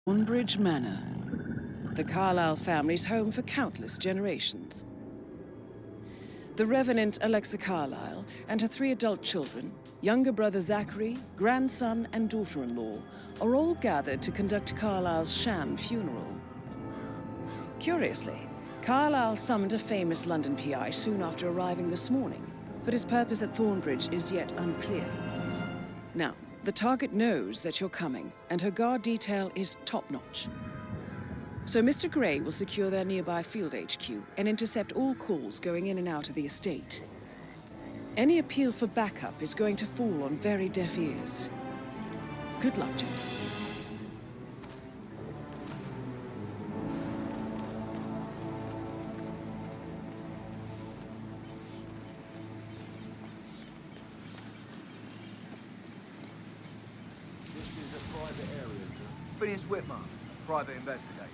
Thornbridge Manor, the Carlyle family's home for countless generations. The Revenant Alexa Carlyle and her 3 adult children, younger brother Zachary, grandson and daughter-in-law, are all gathered to conduct Carlyle's sham funeral. Curiously, Carlyle summoned a famous London PI soon after arriving this morning, but his purpose at Thornbridge is yet unclear. Now, the target knows that you're coming, and her guard detail is top-notch. So Mr. Gray will secure their nearby field HQ and intercept all calls going in and out of the estate. Any appeal for backup is going to fall on very deaf ears. Good luck, gentlemen. Phineas Whitmer, private investigator.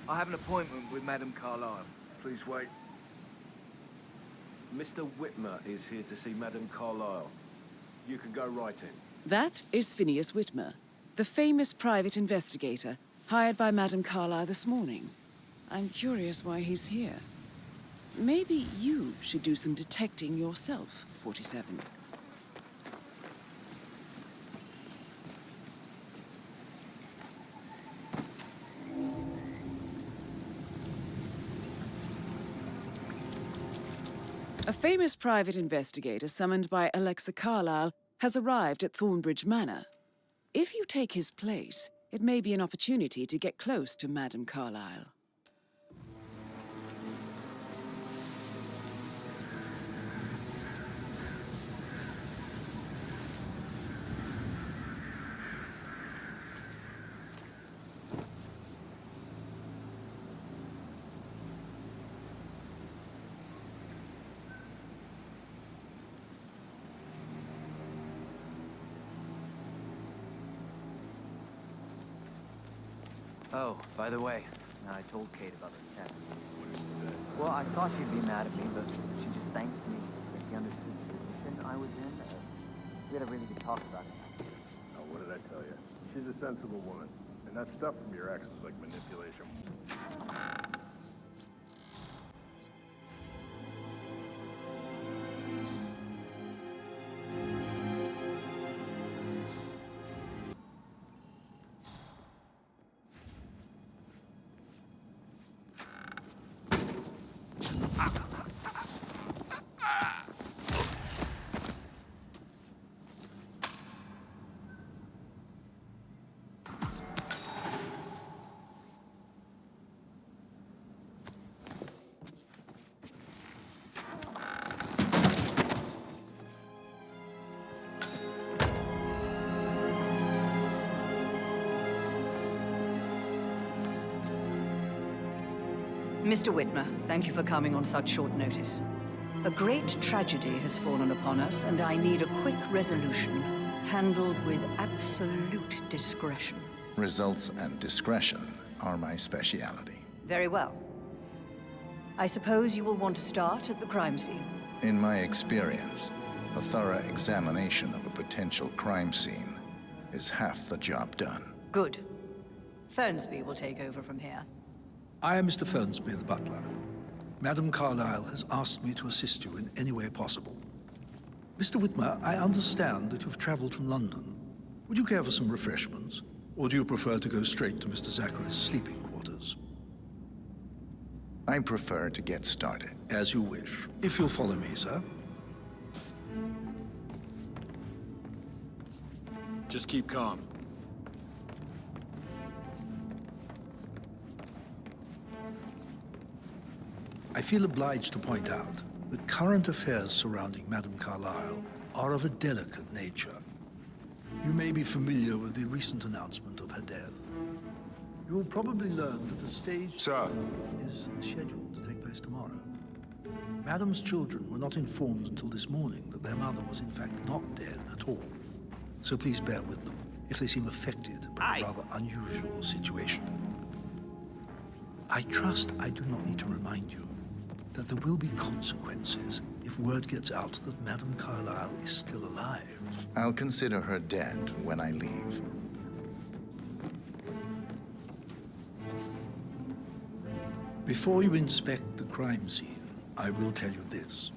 I have an appointment with Madame Carlyle. Please wait. Mr. Whitmer is here to see Madame Carlyle. You can go right in. That is Phineas Whitmer, the famous private investigator hired by Madame Carlyle this morning. I'm curious why he's here. Maybe you should do some detecting yourself, 47. A famous private investigator summoned by Alexa Carlyle has arrived at Thornbridge Manor. If you take his place, it may be an opportunity to get close to Madame Carlyle. Oh, by the way, I told Kate about the cat. Well, I thought she'd be mad at me, but she just thanked me that she understood the position I was in. We had a really good talk about it. Oh, what did I tell you? She's a sensible woman. And that stuff from your ex was like manipulation. Mr. Whitmer, thank you for coming on such short notice. A great tragedy has fallen upon us, and I need a quick resolution, handled with absolute discretion. Results and discretion are my speciality. Very well. I suppose you will want to start at the crime scene. In my experience, a thorough examination of a potential crime scene is half the job done. Good. Fernsby will take over from here. I am Mr. Fernsby, the butler. Madame Carlyle has asked me to assist you in any way possible. Mr. Whitmer, I understand that you've traveled from London. Would you care for some refreshments? Or do you prefer to go straight to Mr. Zachary's sleeping quarters? I prefer to get started. As you wish. If you'll follow me, sir. Just keep calm. I feel obliged to point out that current affairs surrounding Madame Carlyle are of a delicate nature. You may be familiar with the recent announcement of her death. You will probably learn that the stage Sir. is scheduled to take place tomorrow. Madame's children were not informed until this morning that their mother was in fact not dead at all. So please bear with them if they seem affected by the rather unusual situation. I trust I do not need to remind you that there will be consequences if word gets out that Madame Carlyle is still alive. I'll consider her dead when I leave. Before you inspect the crime scene, I will tell you this.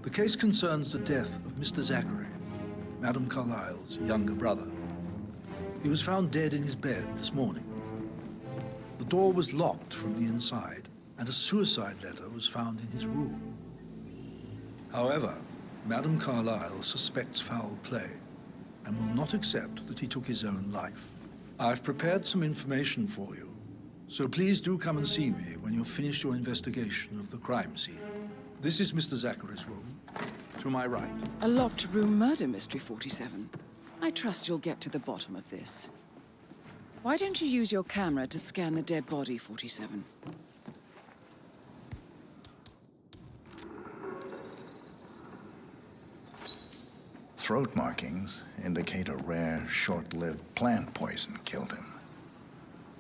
The case concerns the death of Mr. Zachary, Madame Carlyle's younger brother. He was found dead in his bed this morning. The door was locked from the inside, and a suicide letter was found in his room. However, Madame Carlyle suspects foul play and will not accept that he took his own life. I've prepared some information for you, so please do come and see me when you've finished your investigation of the crime scene. This is Mr. Zachary's room, to my right. A locked room murder mystery, 47. I trust you'll get to the bottom of this. Why don't you use your camera to scan the dead body, 47? Throat markings indicate a rare, short-lived plant poison killed him.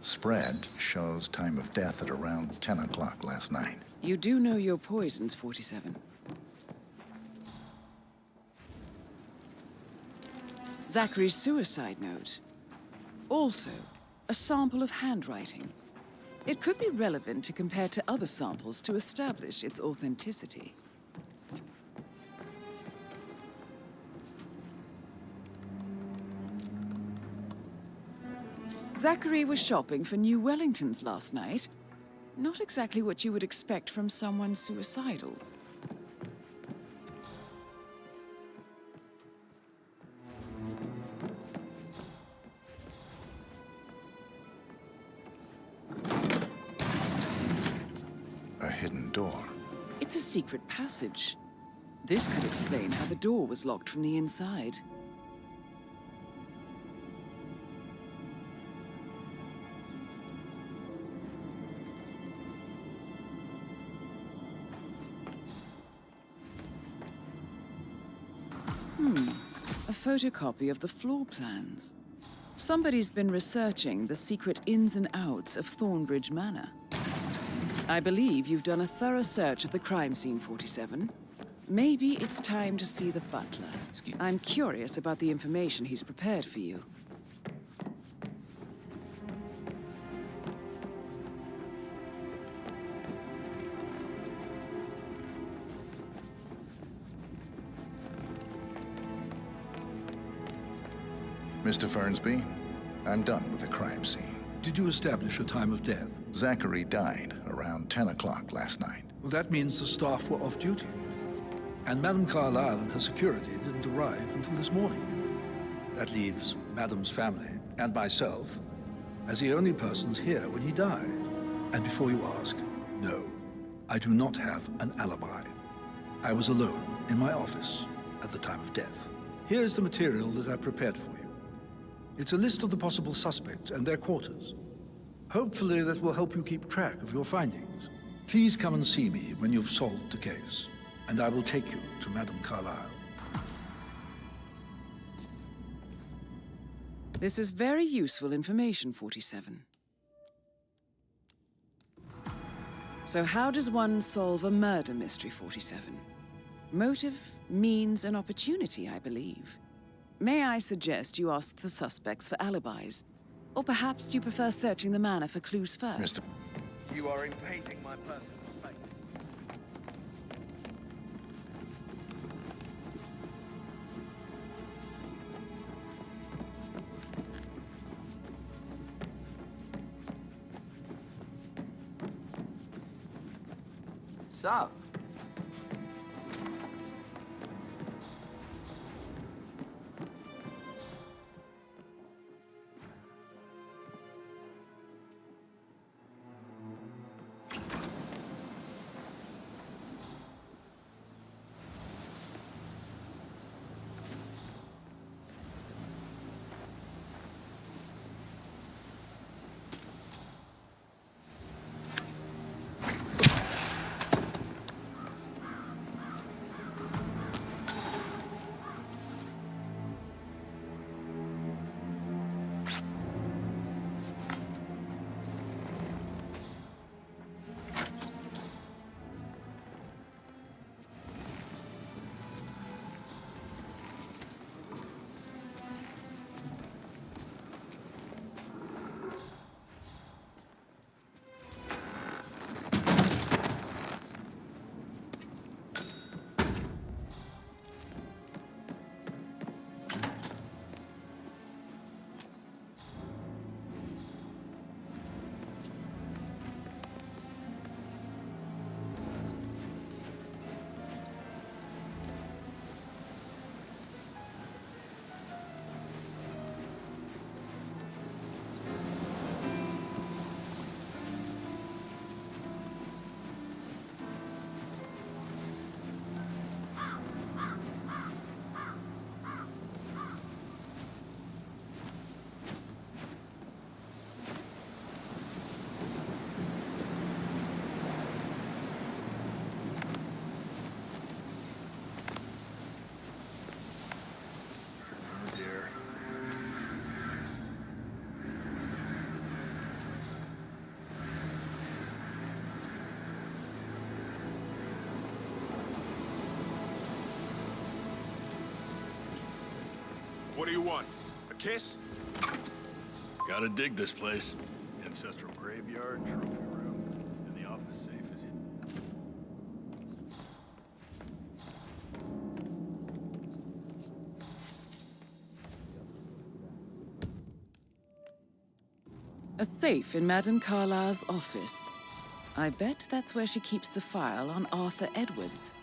Spread shows time of death at around 10 o'clock last night. You do know your poisons, 47. Zachary's suicide note. Also, a sample of handwriting. It could be relevant to compare to other samples to establish its authenticity. Zachary was shopping for New Wellingtons last night. Not exactly what you would expect from someone suicidal. A hidden door. It's a secret passage. This could explain how the door was locked from the inside. A photocopy of the floor plans. Somebody's been researching the secret ins and outs of Thornbridge Manor. I believe you've done a thorough search of the crime scene, 47. Maybe it's time to see the butler. I'm curious about the information he's prepared for you. Mr. Fernsby, I'm done with the crime scene. Did you establish a time of death? Zachary died around 10 o'clock last night. Well, that means the staff were off duty. And Madame Carlyle and her security didn't arrive until this morning. That leaves Madame's family and myself as the only persons here when he died. And before you ask, no, I do not have an alibi. I was alone in my office at the time of death. Here's the material that I prepared for you. It's a list of the possible suspects and their quarters. Hopefully that will help you keep track of your findings. Please come and see me when you've solved the case, and I will take you to Madame Carlyle. This is very useful information, 47. So how does one solve a murder mystery, 47? Motive, means, and opportunity, I believe. May I suggest you ask the suspects for alibis? Or perhaps do you prefer searching the manor for clues first? You are impeding my personal space. Sup? do you want? A kiss? Gotta dig this place. Ancestral graveyard, trophy room, and the office safe is hidden. A safe in Madame Carlyle's office. I bet that's where she keeps the file on Arthur Edwards.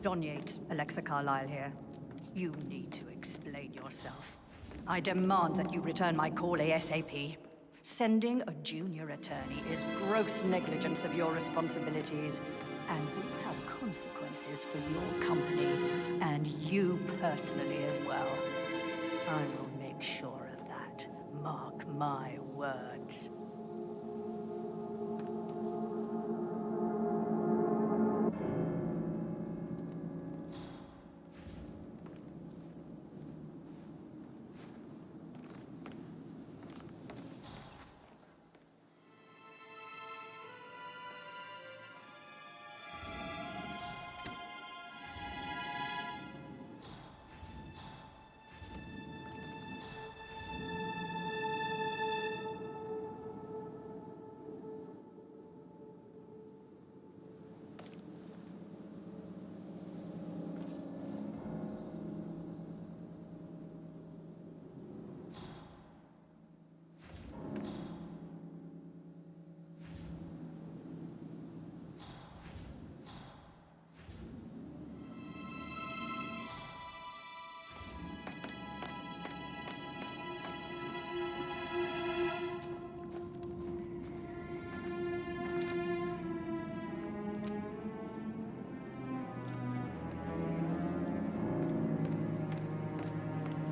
Don Yates, Alexa Carlyle here. You need to explain yourself. I demand that you return my call ASAP. Sending a junior attorney is gross negligence of your responsibilities and will have consequences for your company and you personally as well. I will make sure of that. Mark my words.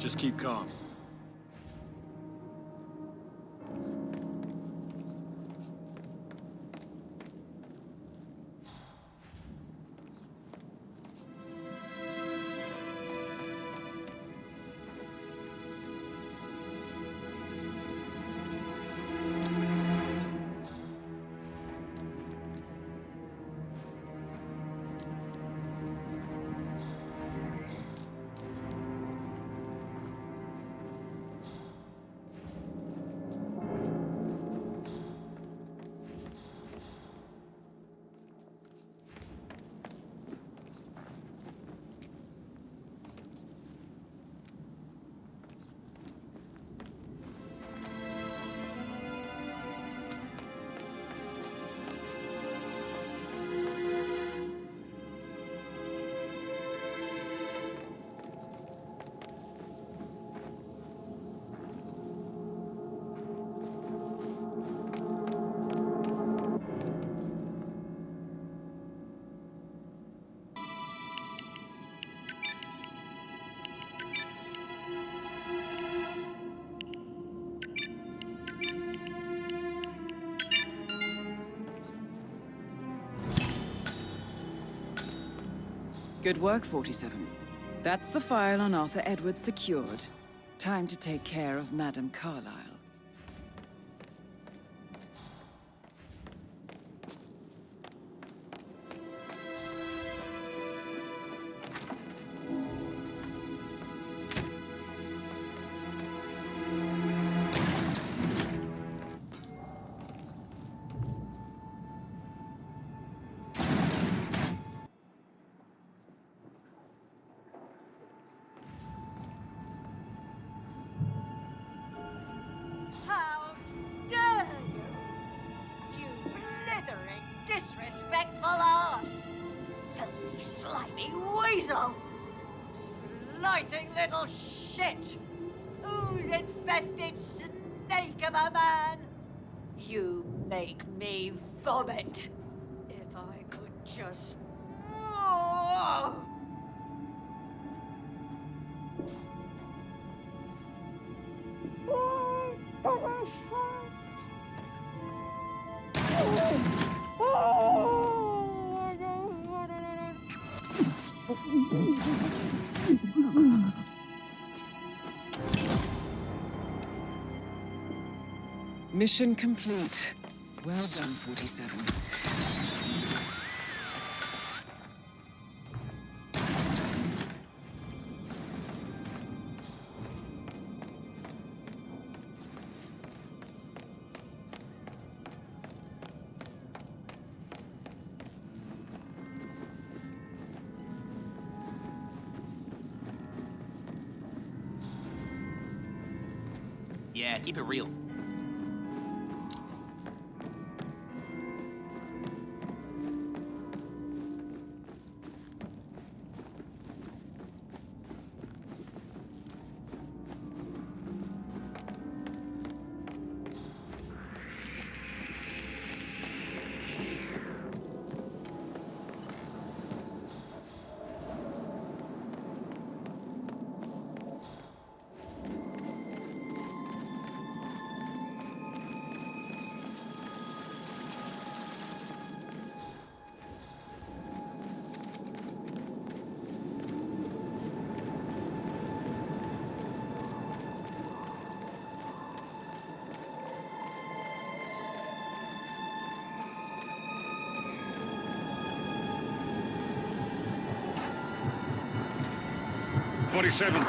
Just keep calm. Good work, 47. That's the file on Arthur Edwards secured. Time to take care of Madame Carlyle. slimy weasel! Slighting little shit! Ooze-infested snake of a man! You make me vomit! If I could just... Oh! Mission complete. Well done, 47. Yeah, keep it real. "47.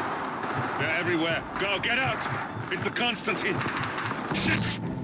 They're everywhere. Go, get out! It's the Constantine. Shit!